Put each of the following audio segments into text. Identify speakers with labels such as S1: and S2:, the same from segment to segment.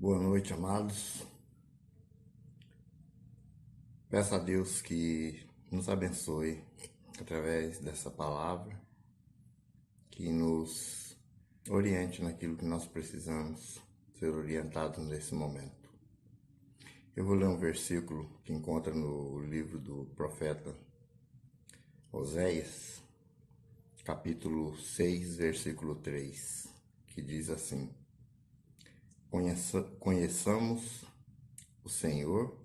S1: Boa noite, amados. Peço a Deus que nos abençoe através dessa palavra, que nos oriente naquilo que nós precisamos ser orientados nesse momento. Eu vou ler um versículo que encontra no livro do profeta Oséias, capítulo 6, versículo 3, que diz assim: Conheçamos o Senhor,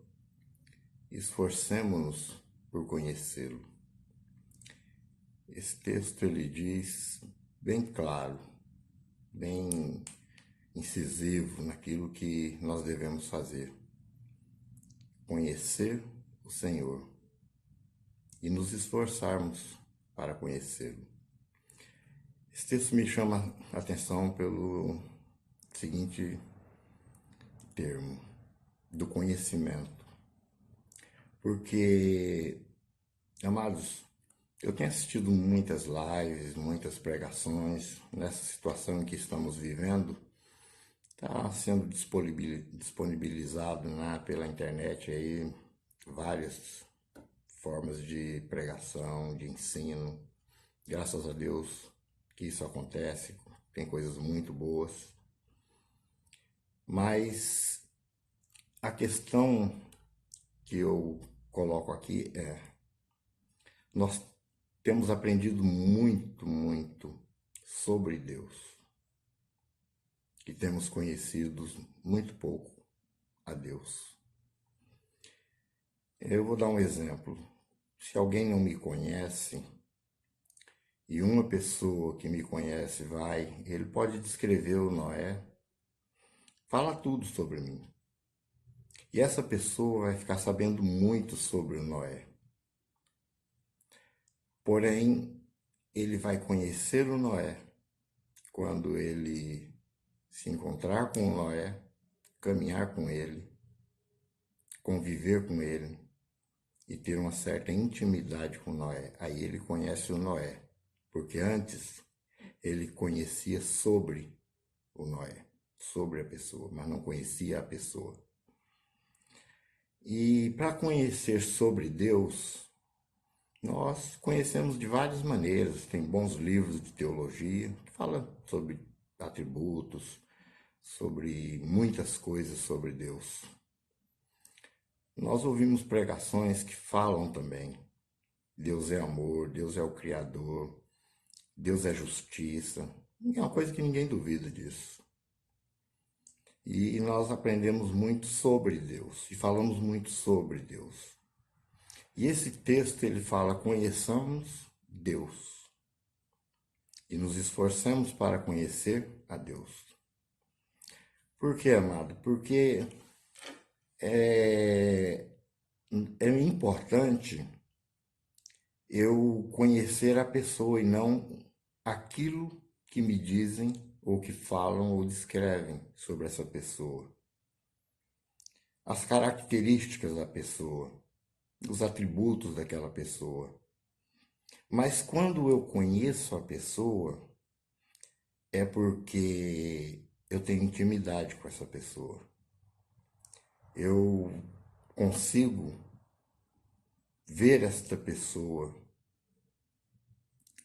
S1: esforcemo-nos por conhecê-lo. Esse texto ele diz bem claro, bem incisivo naquilo que nós devemos fazer. Conhecer o Senhor e nos esforçarmos para conhecê-lo. Esse texto me chama a atenção pelo seguinte termo, do conhecimento. Porque, amados, eu tenho assistido muitas lives, muitas pregações. Nessa situação em que estamos vivendo, está sendo disponibilizado pela internet aí várias formas de pregação, de ensino. Graças a Deus que isso acontece, tem coisas muito boas. Mas a questão que eu coloco aqui é: nós temos aprendido muito sobre Deus e temos conhecido muito pouco a Deus. Eu vou dar um exemplo. Se alguém não me conhece e uma pessoa que me conhece ele pode descrever o Noé, fala tudo sobre mim. E essa pessoa vai ficar sabendo muito sobre o Noé. Porém, ele vai conhecer o Noé quando ele se encontrar com o Noé, caminhar com ele, conviver com ele e ter uma certa intimidade com o Noé. Aí ele conhece o Noé, porque antes ele conhecia sobre o Noé, sobre a pessoa, mas não conhecia a pessoa. E para conhecer sobre Deus, nós conhecemos de várias maneiras. Tem bons livros de teologia que falam sobre atributos, sobre muitas coisas sobre Deus. Nós ouvimos pregações que falam também. Deus é amor, Deus é o Criador, Deus é justiça. É uma coisa que ninguém duvida disso. E nós aprendemos muito sobre Deus e falamos muito sobre Deus. E esse texto ele fala: conheçamos Deus e nos esforcemos para conhecer a Deus. Por quê, amado? Porque é importante eu conhecer a pessoa e não aquilo que me dizem ou que falam ou descrevem sobre essa pessoa. As características da pessoa, os atributos daquela pessoa. Mas quando eu conheço a pessoa, é porque eu tenho intimidade com essa pessoa. Eu consigo ver esta pessoa,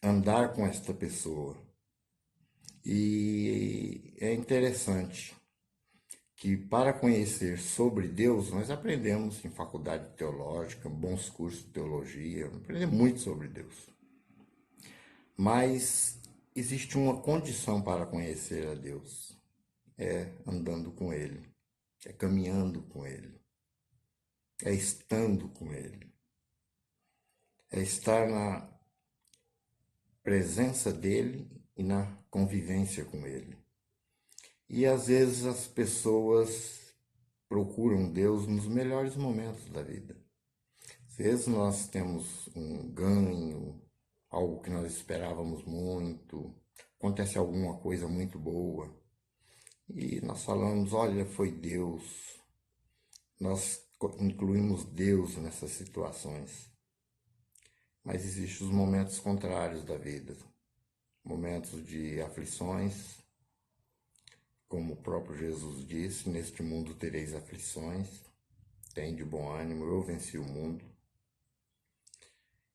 S1: andar com esta pessoa. E é interessante que para conhecer sobre Deus, nós aprendemos em faculdade teológica, bons cursos de teologia, aprendemos muito sobre Deus. Mas existe uma condição para conhecer a Deus, é andando com Ele, é caminhando com Ele, é estando com Ele, é estar na presença dEle e na convivência com Ele. E às vezes as pessoas procuram Deus nos melhores momentos da vida. Às vezes nós temos um ganho, algo que nós esperávamos muito, acontece alguma coisa muito boa e nós falamos: olha, foi Deus. Nós incluímos Deus nessas situações. Mas existem os momentos contrários da vida, momentos de aflições, como o próprio Jesus disse, neste mundo tereis aflições, tem de bom ânimo, eu venci o mundo.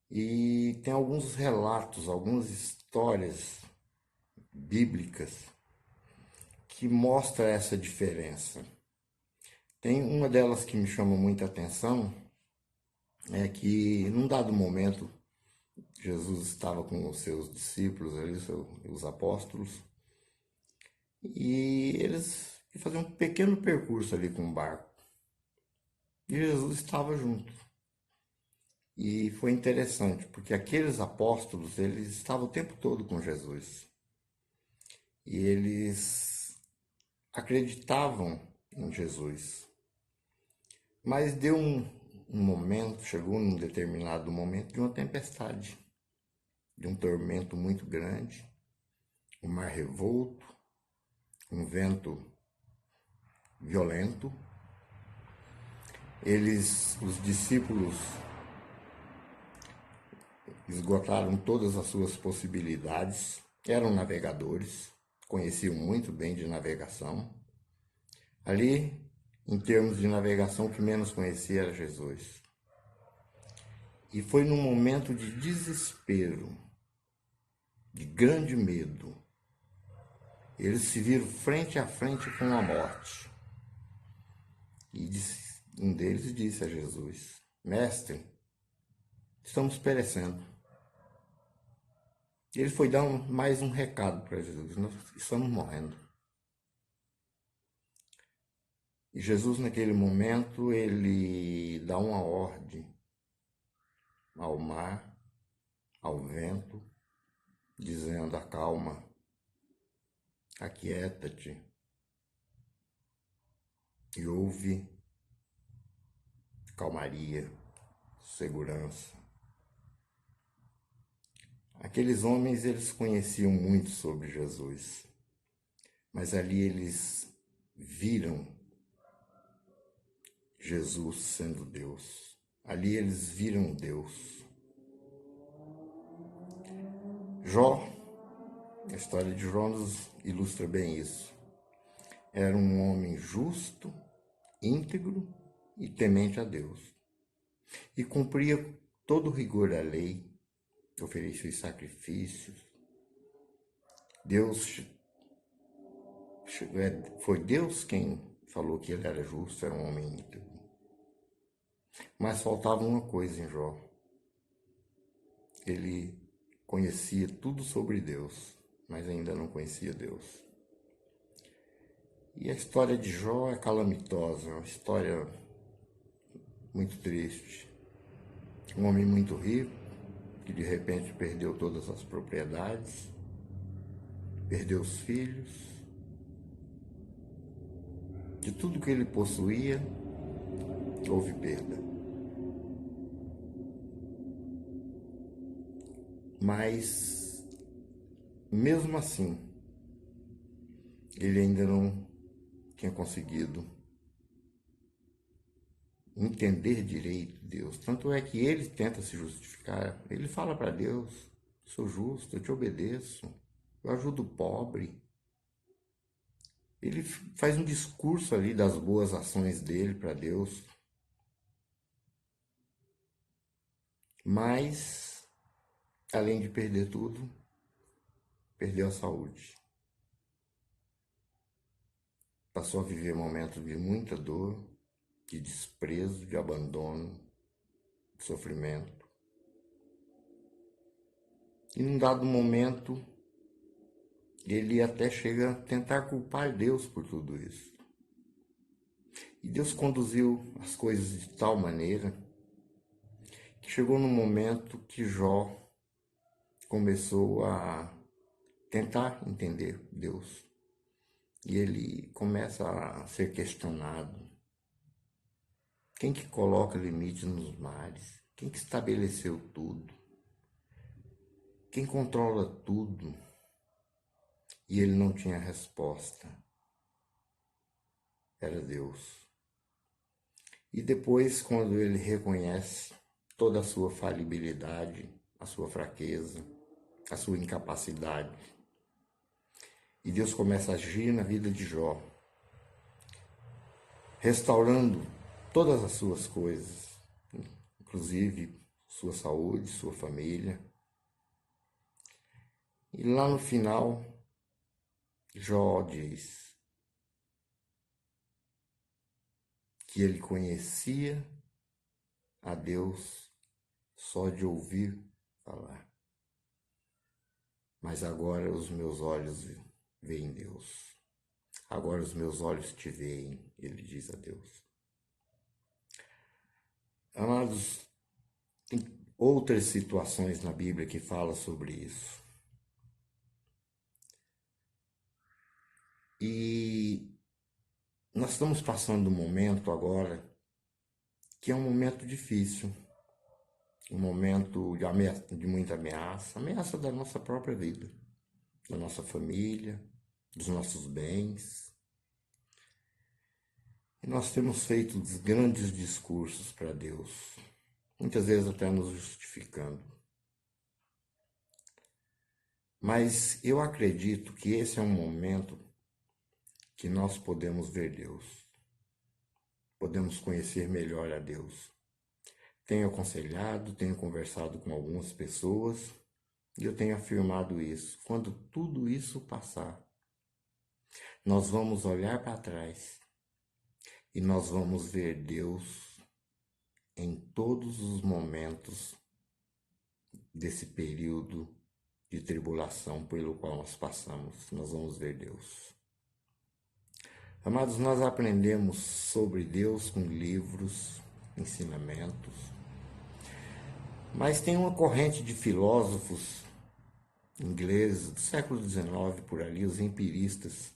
S1: E tem alguns relatos, algumas histórias bíblicas que mostram essa diferença. Tem uma delas que me chama muita atenção, é que num dado momento Jesus estava com os seus discípulos ali, os apóstolos, e eles faziam um pequeno percurso ali com o barco. E Jesus estava junto. E foi interessante, porque aqueles apóstolos, eles estavam o tempo todo com Jesus. E eles acreditavam em Jesus. Mas deu um momento, chegou num determinado momento de uma tempestade, de um tormento muito grande, um mar revolto, um vento violento. Os discípulos, esgotaram todas as suas possibilidades, eram navegadores, conheciam muito bem de navegação. Ali, em termos de navegação, o que menos conhecia era Jesus. E foi num momento de desespero, de grande medo. Eles se viram frente a frente com a morte. E um deles disse a Jesus: Mestre, estamos perecendo. Ele foi dar mais um recado para Jesus: nós estamos morrendo. E Jesus, naquele momento, ele dá uma ordem ao mar, ao vento, dizendo: acalma, aquieta-te e ouve calmaria, segurança. Aqueles homens, eles conheciam muito sobre Jesus, mas ali eles viram Jesus sendo Deus. Ali eles viram Deus. Jó, a história de Jó nos ilustra bem isso. Era um homem justo, íntegro e temente a Deus. E cumpria todo o rigor da lei, oferecia sacrifícios. Foi Deus quem falou que ele era justo, era um homem íntegro. Mas faltava uma coisa em Jó. Ele conhecia tudo sobre Deus, mas ainda não conhecia Deus. E a história de Jó é calamitosa, é uma história muito triste. Um homem muito rico, que de repente perdeu todas as propriedades, perdeu os filhos, de tudo que ele possuía, houve perda. Mas, mesmo assim, ele ainda não tinha conseguido entender direito Deus. Tanto é que ele tenta se justificar. Ele fala para Deus: sou justo, eu te obedeço, eu ajudo o pobre. Ele faz um discurso ali das boas ações dele para Deus. Mas, além de perder tudo, perdeu a saúde. Passou a viver momentos de muita dor, de desprezo, de abandono, de sofrimento. E num dado momento, ele até chega a tentar culpar Deus por tudo isso. E Deus conduziu as coisas de tal maneira que chegou num momento que Jó começou a tentar entender Deus. E ele começa a ser questionado. Quem que coloca limites nos mares? Quem que estabeleceu tudo? Quem controla tudo? E ele não tinha resposta. Era Deus. E depois, quando ele reconhece toda a sua falibilidade, a sua fraqueza, a sua incapacidade, E Deus começa a agir na vida de Jó, restaurando todas as suas coisas, inclusive sua saúde, sua família. E lá no final, Jó diz que ele conhecia a Deus só de ouvir falar. Mas agora os meus olhos veem Deus. Agora os meus olhos te veem, ele diz a Deus. Amados, tem outras situações na Bíblia que falam sobre isso. E nós estamos passando um momento agora que é um momento difícil, um momento de muita ameaça, ameaça da nossa própria vida, da nossa família, dos nossos bens. E nós temos feito grandes discursos para Deus, muitas vezes até nos justificando. Mas eu acredito que esse é um momento que nós podemos ver Deus, podemos conhecer melhor a Deus. Tenho aconselhado, tenho conversado com algumas pessoas e eu tenho afirmado isso. Quando tudo isso passar, nós vamos olhar para trás e nós vamos ver Deus em todos os momentos desse período de tribulação pelo qual nós passamos. Nós vamos ver Deus. Amados, nós aprendemos sobre Deus com livros, ensinamentos, mas tem uma corrente de filósofos ingleses do século XIX, por ali, os empiristas.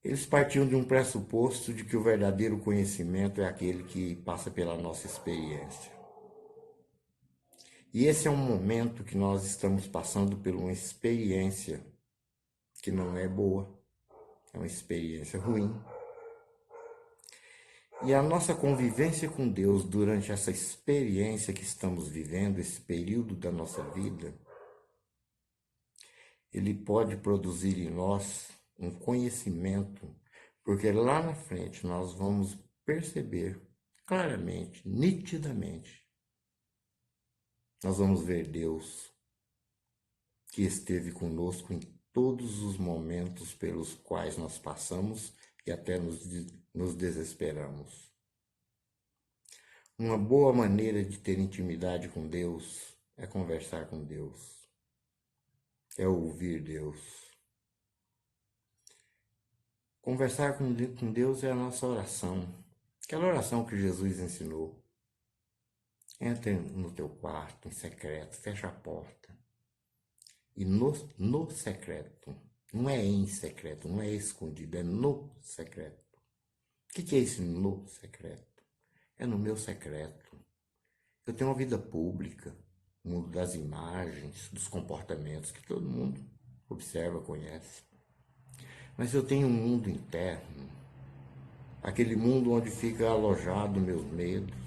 S1: Eles partiam de um pressuposto de que o verdadeiro conhecimento é aquele que passa pela nossa experiência. E esse é um momento que nós estamos passando por uma experiência que não é boa, é uma experiência ruim. E a nossa convivência com Deus durante essa experiência que estamos vivendo, esse período da nossa vida, ele pode produzir em nós um conhecimento, porque lá na frente nós vamos perceber claramente, nitidamente, nós vamos ver Deus que esteve conosco em todos os momentos pelos quais nós passamos e até nos desesperamos. Uma boa maneira de ter intimidade com Deus é conversar com Deus, é ouvir Deus. Conversar com Deus é a nossa oração, aquela oração que Jesus ensinou. Entra no teu quarto, em secreto, fecha a porta. E no secreto, não é em secreto, não é escondido, é no secreto. O que é esse no secreto? É no meu secreto. Eu tenho uma vida pública, o mundo das imagens, dos comportamentos que todo mundo observa, conhece. Mas eu tenho um mundo interno, aquele mundo onde fica alojado meus medos,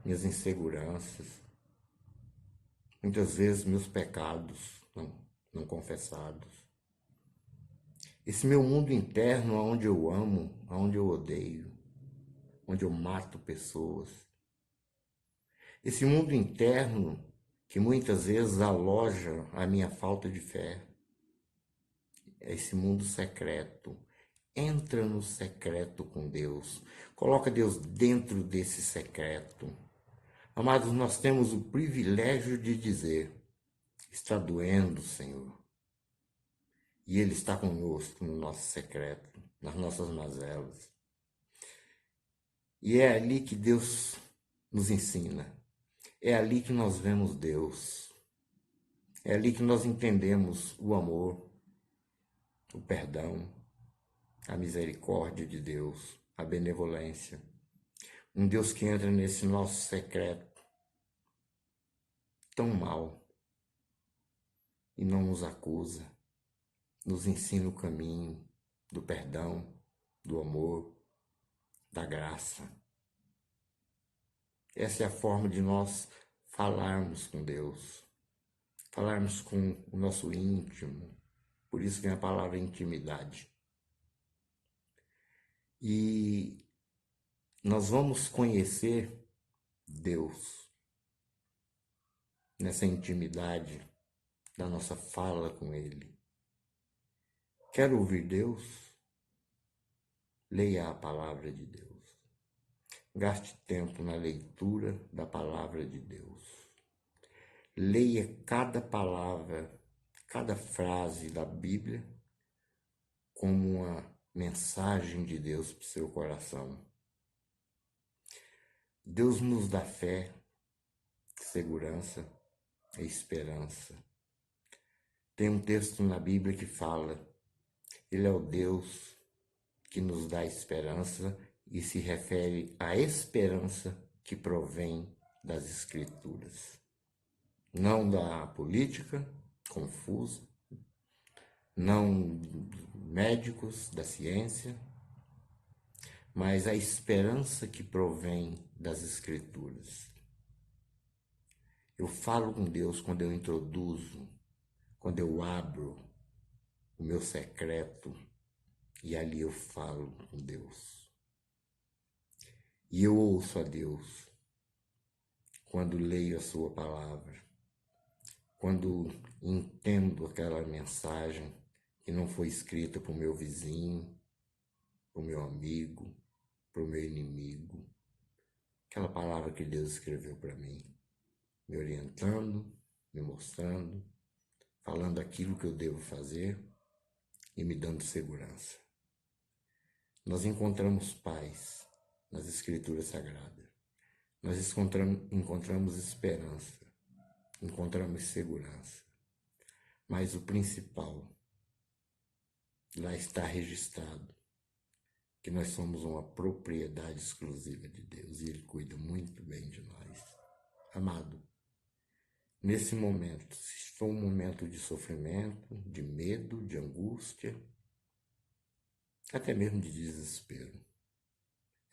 S1: minhas inseguranças, muitas vezes meus pecados não confessados. Esse meu mundo interno, onde eu amo, onde eu odeio, onde eu mato pessoas. Esse mundo interno que muitas vezes aloja a minha falta de fé. Esse mundo secreto. Entra no secreto com Deus. Coloca Deus dentro desse secreto. Amados, nós temos o privilégio de dizer: está doendo, Senhor. E Ele está conosco no nosso secreto, nas nossas mazelas. E é ali que Deus nos ensina. É ali que nós vemos Deus. É ali que nós entendemos o amor, o perdão, a misericórdia de Deus, a benevolência. Um Deus que entra nesse nosso secreto tão mal e não nos acusa, nos ensina o caminho do perdão, do amor, da graça. Essa é a forma de nós falarmos com Deus, falarmos com o nosso íntimo, Por isso vem a palavra intimidade. E nós vamos conhecer Deus nessa intimidade da nossa fala com Ele. Quer ouvir Deus? Leia a palavra de Deus. Gaste tempo na leitura da palavra de Deus. Leia cada palavra, cada frase da Bíblia como uma mensagem de Deus para o seu coração. Deus nos dá fé, segurança e esperança. Tem um texto na Bíblia que fala: Ele é o Deus que nos dá esperança e se refere à esperança que provém das Escrituras. Não da política confusa, não médicos da ciência, mas a esperança que provém das Escrituras. Eu falo com Deus quando eu introduzo, quando eu abro o meu secreto e ali eu falo com Deus. E eu ouço a Deus quando leio a sua palavra, quando entendo aquela mensagem que não foi escrita para o meu vizinho, para o meu amigo, para o meu inimigo, aquela palavra que Deus escreveu para mim, me orientando, me mostrando, falando aquilo que eu devo fazer e me dando segurança. Nós encontramos paz nas Escrituras Sagradas. Nós encontramos esperança, encontramos segurança. Mas o principal, lá está registrado que nós somos uma propriedade exclusiva de Deus e Ele cuida muito bem de nós. Amado, nesse momento, se for um momento de sofrimento, de medo, de angústia, até mesmo de desespero,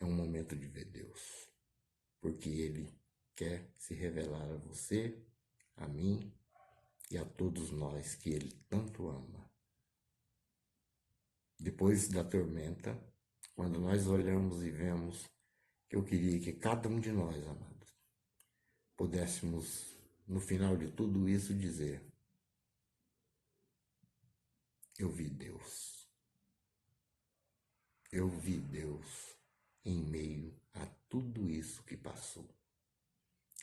S1: é um momento de ver Deus, porque Ele quer se revelar a você, a mim e a todos nós que Ele tanto ama. Depois da tormenta, quando nós olhamos e vemos, que eu queria que cada um de nós, amados, pudéssemos, no final de tudo isso, dizer: eu vi Deus. Eu vi Deus em meio a tudo isso que passou.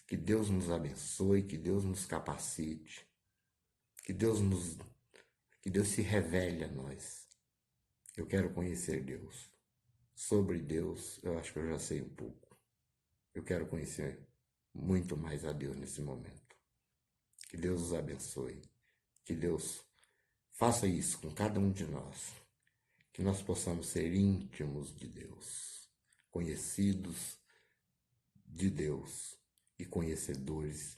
S1: Que Deus nos abençoe, que Deus nos capacite, que Deus se revele a nós. Eu quero conhecer Deus. Sobre Deus, eu acho que eu já sei um pouco. Eu quero conhecer muito mais a Deus nesse momento. Que Deus os abençoe. Que Deus faça isso com cada um de nós. Que nós possamos ser íntimos de Deus, conhecidos de Deus e conhecedores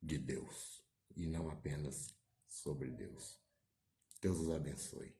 S1: de Deus, e não apenas sobre Deus. Deus os abençoe.